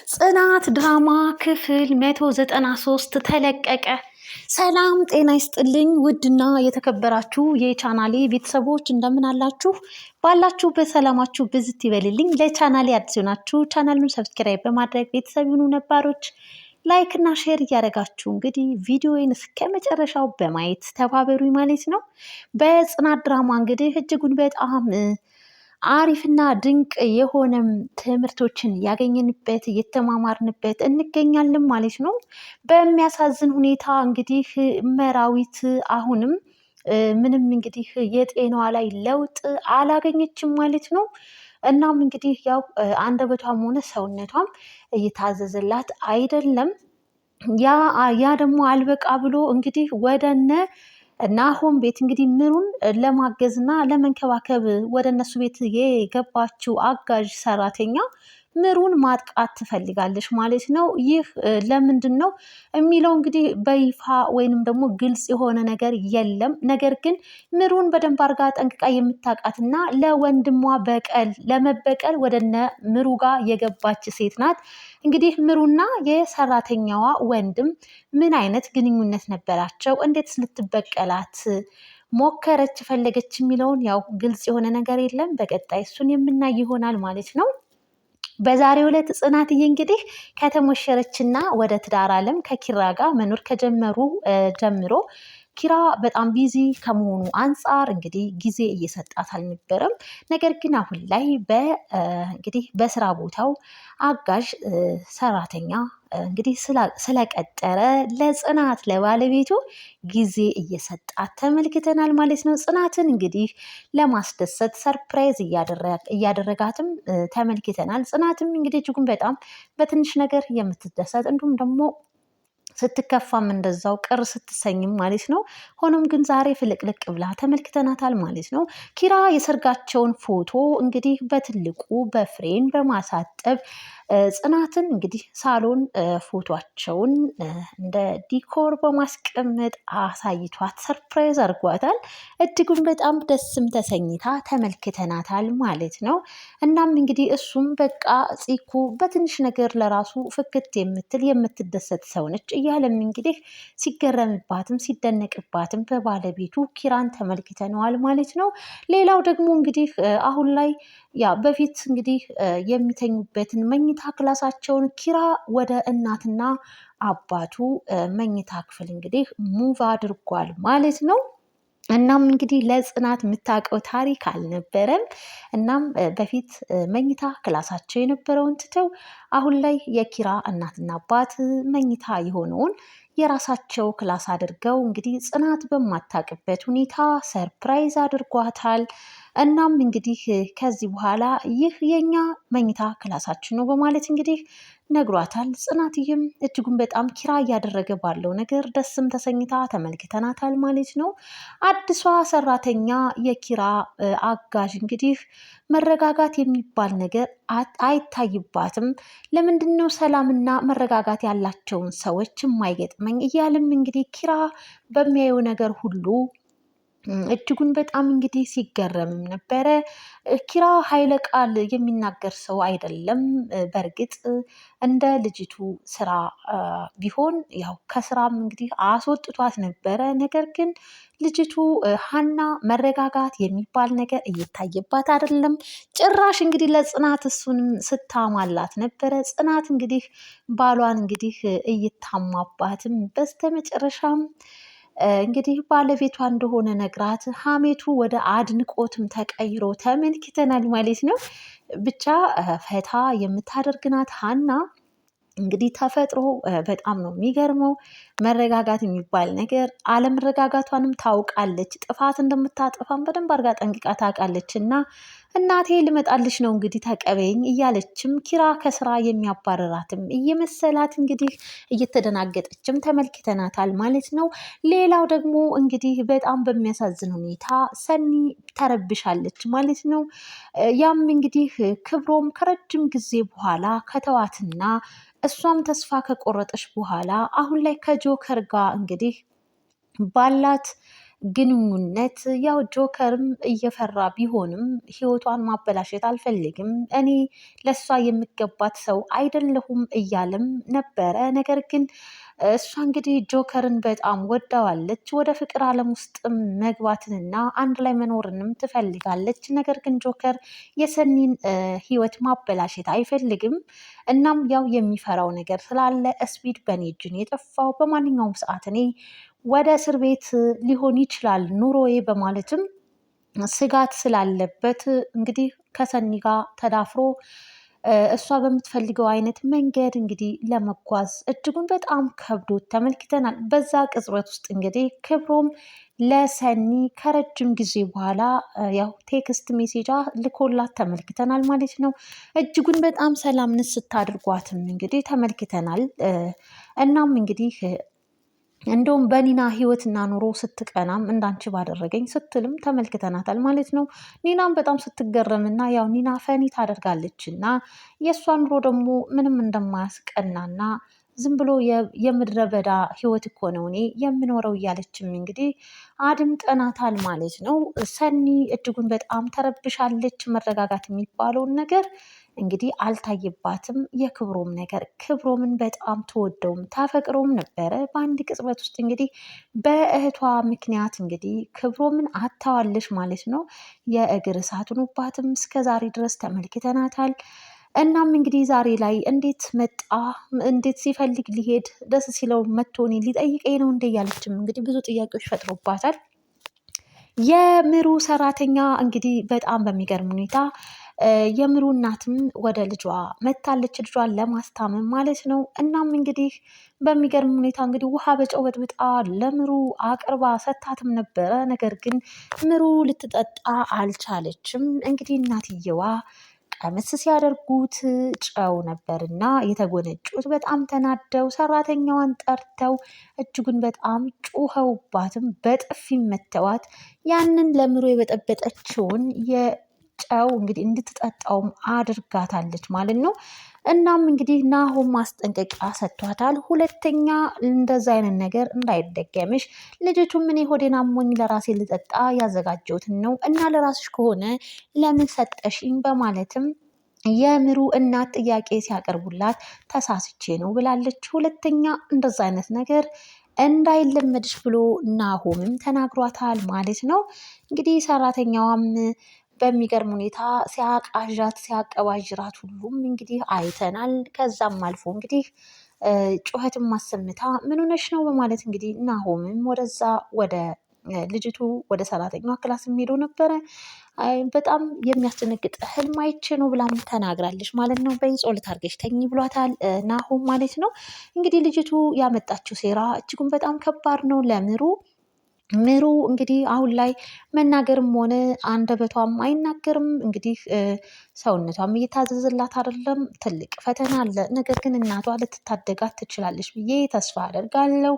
ጽናት ድራማ ክፍል 193 ተለቀቀ። ሰላም ጤና ይስጥልኝ ውድና የተከበራችሁ የቻናሌ ቤተሰቦች እንደምን አላችሁ? ባላችሁ በሰላማችሁ ብዝት ይበልልኝ። ለቻናሌ አዲስ ናችሁ ቻናሉን ሰብስክራይብ በማድረግ ቤተሰብ ይሁኑ። ነባሮች ላይክ እና ሼር እያደረጋችሁ እንግዲህ ቪዲዮውን እስከ መጨረሻው በማየት ተባበሩኝ ማለት ነው። በጽናት ድራማ እንግዲህ እጅጉን በጣም አሪፍና ድንቅ የሆነም ትምህርቶችን ያገኘንበት እየተማማርንበት እንገኛለን ማለት ነው። በሚያሳዝን ሁኔታ እንግዲህ መራዊት አሁንም ምንም እንግዲህ የጤናዋ ላይ ለውጥ አላገኘችም ማለት ነው። እናም እንግዲህ ያው አንደበቷም ሆነ ሰውነቷም እየታዘዘላት አይደለም። ያ ደግሞ አልበቃ ብሎ እንግዲህ ወደነ ናሆም ቤት እንግዲህ ምሩን ለማገዝና ለመንከባከብ ወደ እነሱ ቤት የገባችው አጋዥ ሰራተኛ ምሩን ማጥቃት ትፈልጋለች ማለት ነው። ይህ ለምንድን ነው የሚለው እንግዲህ በይፋ ወይንም ደግሞ ግልጽ የሆነ ነገር የለም። ነገር ግን ምሩን በደንብ አርጋ ጠንቅቃ የምታውቃትና ለወንድሟ ለመበቀል ወደነ ምሩ ጋር የገባች ሴት ናት። እንግዲህ ምሩና የሰራተኛዋ ወንድም ምን አይነት ግንኙነት ነበራቸው? እንዴት ልትበቀላት ሞከረች ፈለገች የሚለውን ያው ግልጽ የሆነ ነገር የለም። በቀጣይ እሱን የምናይ ይሆናል ማለት ነው። በዛሬው ዕለት ጽናትዬ እንግዲህ ከተሞሸረችና ወደ ትዳር ዓለም ከኪራ ጋር መኖር ከጀመሩ ጀምሮ ኪራ በጣም ቢዚ ከመሆኑ አንጻር እንግዲህ ጊዜ እየሰጣት አልነበረም። ነገር ግን አሁን ላይ እንግዲህ በስራ ቦታው አጋዥ ሰራተኛ እንግዲህ ስለቀጠረ ለጽናት ለባለቤቱ ጊዜ እየሰጣት ተመልክተናል ማለት ነው። ጽናትን እንግዲህ ለማስደሰት ሰርፕራይዝ እያደረጋትም ተመልክተናል። ጽናትም እንግዲህ እጅጉን በጣም በትንሽ ነገር የምትደሰት እንዲሁም ደግሞ ስትከፋም እንደዛው ቅር ስትሰኝም ማለት ነው። ሆኖም ግን ዛሬ ፍልቅልቅ ብላ ተመልክተናታል ማለት ነው። ኪራ የሰርጋቸውን ፎቶ እንግዲህ በትልቁ በፍሬም በማሳጠብ ጽናትን እንግዲህ ሳሎን ፎቶቸውን እንደ ዲኮር በማስቀመጥ አሳይቷት ሰርፕራይዝ አድርጓታል። እጅጉን በጣም ደስም ተሰኝታ ተመልክተናታል ማለት ነው። እናም እንግዲህ እሱም በቃ ፂኩ በትንሽ ነገር ለራሱ ፍክት የምትደሰት ሰው ነች እያለም እንግዲህ ሲገረምባትም ሲደነቅባትም በባለቤቱ ኪራን ተመልክተነዋል ማለት ነው። ሌላው ደግሞ እንግዲህ አሁን ላይ በፊት እንግዲህ የሚተኙበትን መኝታ ክላሳቸውን ኪራ ወደ እናትና አባቱ መኝታ ክፍል እንግዲህ ሙቭ አድርጓል ማለት ነው። እናም እንግዲህ ለጽናት የምታውቀው ታሪክ አልነበረም። እናም በፊት መኝታ ክላሳቸው የነበረውን ትተው አሁን ላይ የኪራ እናትና አባት መኝታ የሆነውን የራሳቸው ክላስ አድርገው እንግዲህ ጽናት በማታውቅበት ሁኔታ ሰርፕራይዝ አድርጓታል። እናም እንግዲህ ከዚህ በኋላ ይህ የኛ መኝታ ክላሳችን ነው በማለት እንግዲህ ነግሯታል። ጽናትዬም እጅጉን በጣም ኪራ እያደረገ ባለው ነገር ደስም ተሰኝታ ተመልክተናታል ማለት ነው። አዲሷ ሰራተኛ የኪራ አጋዥ እንግዲህ መረጋጋት የሚባል ነገር አይታይባትም። ለምንድን ነው ሰላምና መረጋጋት ያላቸውን ሰዎች የማይገጥመኝ እያለም እንግዲህ ኪራ በሚያየው ነገር ሁሉ እጅጉን በጣም እንግዲህ ሲገረምም ነበረ። ኪራ ኃይለ ቃል የሚናገር ሰው አይደለም። በእርግጥ እንደ ልጅቱ ስራ ቢሆን ያው ከስራም እንግዲህ አስወጥቷት ነበረ። ነገር ግን ልጅቱ ሀና መረጋጋት የሚባል ነገር እየታየባት አይደለም። ጭራሽ እንግዲህ ለጽናት እሱንም ስታማላት ነበረ። ጽናት እንግዲህ ባሏን እንግዲህ እይታማባትም በስተመጨረሻም እንግዲህ ባለቤቷ እንደሆነ ነግራት ሀሜቱ ወደ አድንቆትም ተቀይሮ ተመልክተናል ማለት ነው። ብቻ ፈታ የምታደርግናት ሀና እንግዲህ ተፈጥሮ በጣም ነው የሚገርመው። መረጋጋት የሚባል ነገር አለመረጋጋቷንም ታውቃለች። ጥፋት እንደምታጠፋም በደንብ አድርጋ ጠንቅቃ ታውቃለች። እና እናቴ ልመጣልሽ ነው እንግዲህ ተቀበይኝ እያለችም ኪራ ከስራ የሚያባረራትም እየመሰላት እንግዲህ እየተደናገጠችም ተመልክተናታል ማለት ነው። ሌላው ደግሞ እንግዲህ በጣም በሚያሳዝን ሁኔታ ሰኒ ተረብሻለች ማለት ነው። ያም እንግዲህ ክብሮም ከረጅም ጊዜ በኋላ ከተዋትና እሷም ተስፋ ከቆረጠች በኋላ አሁን ላይ ከጆከር ጋር እንግዲህ ባላት ግንኙነት ያው ጆከርም እየፈራ ቢሆንም ህይወቷን ማበላሸት አልፈልግም፣ እኔ ለእሷ የሚገባት ሰው አይደለሁም እያለም ነበረ። ነገር ግን እሷ እንግዲህ ጆከርን በጣም ወዳዋለች። ወደ ፍቅር ዓለም ውስጥም መግባትንና አንድ ላይ መኖርንም ትፈልጋለች። ነገር ግን ጆከር የሰኒን ህይወት ማበላሸት አይፈልግም። እናም ያው የሚፈራው ነገር ስላለ ስፒድ በኔ እጅን የጠፋው በማንኛውም ሰዓት እኔ ወደ እስር ቤት ሊሆን ይችላል ኑሮዬ በማለትም ስጋት ስላለበት እንግዲህ ከሰኒ ጋር ተዳፍሮ እሷ በምትፈልገው አይነት መንገድ እንግዲህ ለመጓዝ እጅጉን በጣም ከብዶት ተመልክተናል። በዛ ቅጽበት ውስጥ እንግዲህ ክብሮም ለሰኒ ከረጅም ጊዜ በኋላ ያው ቴክስት ሜሴጃ ልኮላት ተመልክተናል ማለት ነው። እጅጉን በጣም ሰላምን ስታድርጓትም እንግዲህ ተመልክተናል። እናም እንግዲህ እንደውም በኒና ህይወትና ኑሮ ስትቀናም እንዳንቺ ባደረገኝ ስትልም ተመልክተናታል ማለት ነው። ኒናም በጣም ስትገረምና ያው ኒና ፈኒ ታደርጋለች እና የእሷ ኑሮ ደግሞ ምንም እንደማያስቀናና ዝም ብሎ የምድረ በዳ ህይወት እኮ ነው እኔ የምኖረው እያለችም እንግዲህ አድምጠናታል ማለት ነው። ሰኒ እጅጉን በጣም ተረብሻለች። መረጋጋት የሚባለውን ነገር እንግዲህ አልታየባትም። የክብሮም ነገር ክብሮምን በጣም ተወደውም ታፈቅረውም ነበረ። በአንድ ቅጽበት ውስጥ እንግዲህ በእህቷ ምክንያት እንግዲህ ክብሮምን አታዋለች ማለት ነው። የእግር እሳት ሆኖባትም እስከ ዛሬ ድረስ ተመልክተናታል። እናም እንግዲህ ዛሬ ላይ እንዴት መጣ፣ እንዴት ሲፈልግ ሊሄድ ደስ ሲለው መጥቶ እኔን ሊጠይቀኝ ነው እንደ እያለችም እንግዲህ ብዙ ጥያቄዎች ፈጥሮባታል። የምሩ ሰራተኛ እንግዲህ በጣም በሚገርም ሁኔታ የምሩ እናትም ወደ ልጇ መታለች፣ ልጇን ለማስታመም ማለት ነው። እናም እንግዲህ በሚገርም ሁኔታ እንግዲህ ውሃ በጨው በጥብጣ ለምሩ አቅርባ ሰታትም ነበረ። ነገር ግን ምሩ ልትጠጣ አልቻለችም። እንግዲህ እናትየዋ ቀመስ ሲያደርጉት ጨው ነበርና የተጎነጩት። በጣም ተናደው ሰራተኛዋን ጠርተው እጅጉን በጣም ጩኸውባትም በጥፊ መተዋት። ያንን ለምሮ የበጠበጠችውን የጨው እንግዲህ እንድትጠጣውም አድርጋታለች ማለት ነው። እናም እንግዲህ ናሆም ማስጠንቀቂያ ሰጥቷታል። ሁለተኛ እንደዛ አይነት ነገር እንዳይደገምሽ፣ ልጅቱም እኔ ሆዴን አሞኝ ለራሴ ልጠጣ ያዘጋጀሁትን ነው እና ለራስሽ ከሆነ ለምን ሰጠሽኝ በማለትም የምሩ እናት ጥያቄ ሲያቀርቡላት ተሳስቼ ነው ብላለች። ሁለተኛ እንደዛ አይነት ነገር እንዳይለመድሽ ብሎ ናሆምም ተናግሯታል ማለት ነው። እንግዲህ ሰራተኛዋም በሚገርም ሁኔታ ሲያቃዣት ሲያቀባዥራት ሁሉም እንግዲህ አይተናል። ከዛም አልፎ እንግዲህ ጩኸትን ማሰምታ ምን ሆነሽ ነው በማለት እንግዲህ ናሆምም ወደዛ ወደ ልጅቱ ወደ ሰራተኛዋ ክላስ ሄዶ ነበረ። በጣም የሚያስደነግጥ ህልም አይቼ ነው ብላም ተናግራለች ማለት ነው። በይ ጸሎት አድርገሽ ተኝ ብሏታል ናሆም ማለት ነው። እንግዲህ ልጅቱ ያመጣችው ሴራ እጅጉን በጣም ከባድ ነው ለምሩ። ምሩ እንግዲህ አሁን ላይ መናገርም ሆነ አንደበቷም አይናገርም። እንግዲህ ሰውነቷም እየታዘዘላት አይደለም። ትልቅ ፈተና አለ። ነገር ግን እናቷ ልትታደጋት ትችላለች ብዬ ተስፋ አደርጋለሁ።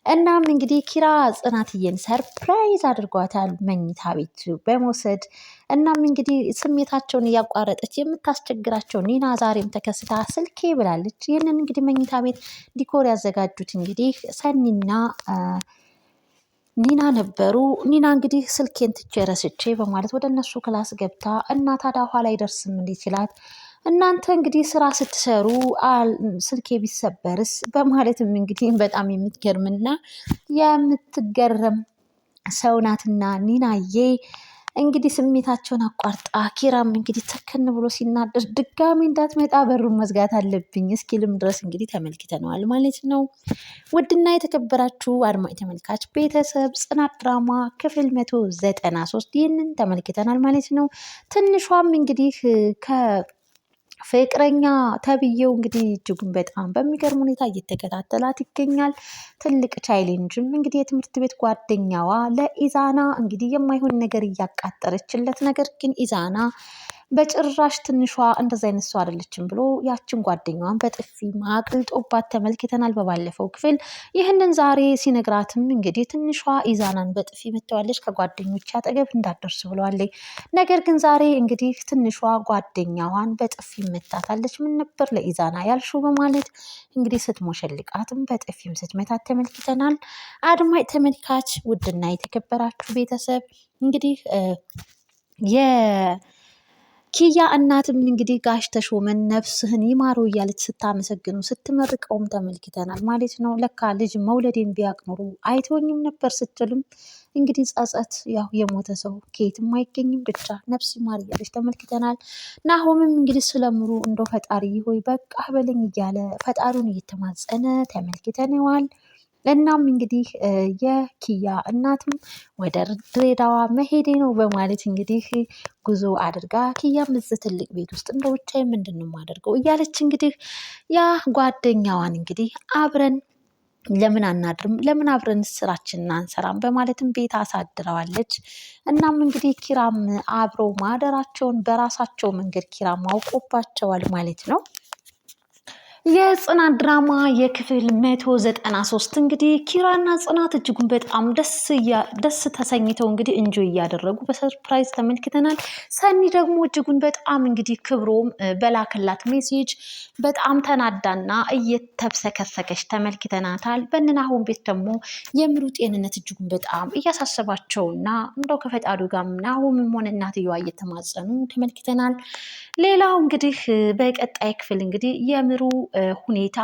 እናም እንግዲህ ኪራ ጽናትዬን ሰርፕራይዝ አድርጓታል መኝታ ቤት በመውሰድ። እናም እንግዲህ ስሜታቸውን እያቋረጠች የምታስቸግራቸው ኒና ዛሬም ተከስታ ስልኬ ብላለች። ይህንን እንግዲህ መኝታ ቤት ዲኮር ያዘጋጁት እንግዲህ ሰኒና ኒና ነበሩ። ኒና እንግዲህ ስልኬን ትቼ ረስቼ በማለት ወደ እነሱ ክላስ ገብታ እና ታዲያ ኋላ አይደርስም እንዴት ይችላል እናንተ እንግዲህ ስራ ስትሰሩ ስልኬ ቢሰበርስ በማለትም እንግዲህ በጣም የምትገርምና የምትገረም ሰው ናትና ኒናዬ እንግዲህ ስሜታቸውን አቋርጣ ኪራም እንግዲህ ትክን ብሎ ሲናደር ድጋሚ እንዳትመጣ በሩን መዝጋት አለብኝ እስኪልም ድረስ እንግዲህ ተመልክተነዋል ማለት ነው። ውድና የተከበራችሁ አድማጭ ተመልካች ቤተሰብ ጽናት ድራማ ክፍል 193 ይህንን ተመልክተናል ማለት ነው። ትንሿም እንግዲህ ፍቅረኛ ተብዬው እንግዲህ እጅጉን በጣም በሚገርም ሁኔታ እየተከታተላት ይገኛል። ትልቅ ቻይሌንጅም እንግዲህ የትምህርት ቤት ጓደኛዋ ለኢዛና እንግዲህ የማይሆን ነገር እያቃጠረችለት፣ ነገር ግን ኢዛና በጭራሽ ትንሿ እንደዚ አይነት ሰው አይደለችም ብሎ ያችን ጓደኛዋን በጥፊ ማቅልጦባት ተመልክተናል በባለፈው ክፍል። ይህንን ዛሬ ሲነግራትም እንግዲህ ትንሿ ኢዛናን በጥፊ መተዋለች፣ ከጓደኞች አጠገብ እንዳደርስ ብለዋለች። ነገር ግን ዛሬ እንግዲህ ትንሿ ጓደኛዋን በጥፊ መታታለች። ምን ነበር ለኢዛና ያልሹ በማለት እንግዲህ ስትሞሸልቃትም በጥፊም ስትመታት ተመልክተናል። አድማጭ ተመልካች ውድና የተከበራችሁ ቤተሰብ እንግዲህ ኪያ እናትም እንግዲህ ጋሽ ተሾመን ነፍስህን ይማረው እያለች ስታመሰግኑ ስትመርቀውም ተመልክተናል ማለት ነው። ለካ ልጅ መውለዴን ቢያቅ ኖሮ አይተወኝም ነበር ስትልም እንግዲህ ጸጸት ያው የሞተ ሰው ከየትም አይገኝም፣ ብቻ ነፍስ ይማር እያለች ተመልክተናል። ናሆምም እንግዲህ ስለምሩ እንደው ፈጣሪ ሆይ በቃ በለኝ እያለ ፈጣሪውን እየተማጸነ ተመልክተነዋል። እናም እንግዲህ የኪያ እናትም ወደ ድሬዳዋ መሄዴ ነው በማለት እንግዲህ ጉዞ አድርጋ ኪያም እዚህ ትልቅ ቤት ውስጥ እንደ ብቻዬን ምንድን ነው የማደርገው እያለች እንግዲህ ያ ጓደኛዋን እንግዲህ አብረን ለምን አናድርም፣ ለምን አብረን ስራችንን አንሰራም በማለትም ቤት አሳድረዋለች። እናም እንግዲህ ኪራም አብረው ማደራቸውን በራሳቸው መንገድ ኪራም አውቆባቸዋል ማለት ነው። የጽናት ድራማ የክፍል 193 እንግዲህ ኪራና ጽናት እጅጉን በጣም ደስ ተሰኝተው እንግዲህ እንጆ እያደረጉ በሰርፕራይዝ ተመልክተናል። ሰኒ ደግሞ እጅጉን በጣም እንግዲህ ክብሮም በላክላት ሜሴጅ በጣም ተናዳና እየተብሰከሰከች ተመልክተናታል። በናሆም ቤት ደግሞ የምሩ ጤንነት እጅጉን በጣም እያሳሰባቸውና እንደው ከፈጣሪው ጋር ናሆምም ሆነ እናትየዋ እየተማጸኑ ተመልክተናል። ሌላው እንግዲህ በቀጣይ ክፍል እንግዲህ የምሩ ሁኔታ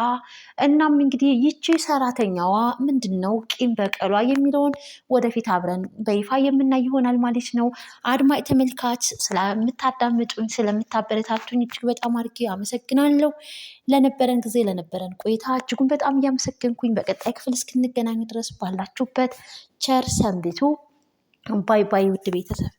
እናም እንግዲህ ይቺ ሰራተኛዋ ምንድን ነው ቂም በቀሏ የሚለውን ወደፊት አብረን በይፋ የምናይ ይሆናል ማለት ነው። አድማጭ ተመልካች ስለምታዳምጡኝ ስለምታበረታቱኝ እጅግ በጣም አድርጌ አመሰግናለሁ። ለነበረን ጊዜ ለነበረን ቆይታ እጅጉን በጣም እያመሰገንኩኝ በቀጣይ ክፍል እስክንገናኝ ድረስ ባላችሁበት ቸር ሰንብቱ። ባይ ባይ ውድ ቤተሰብ።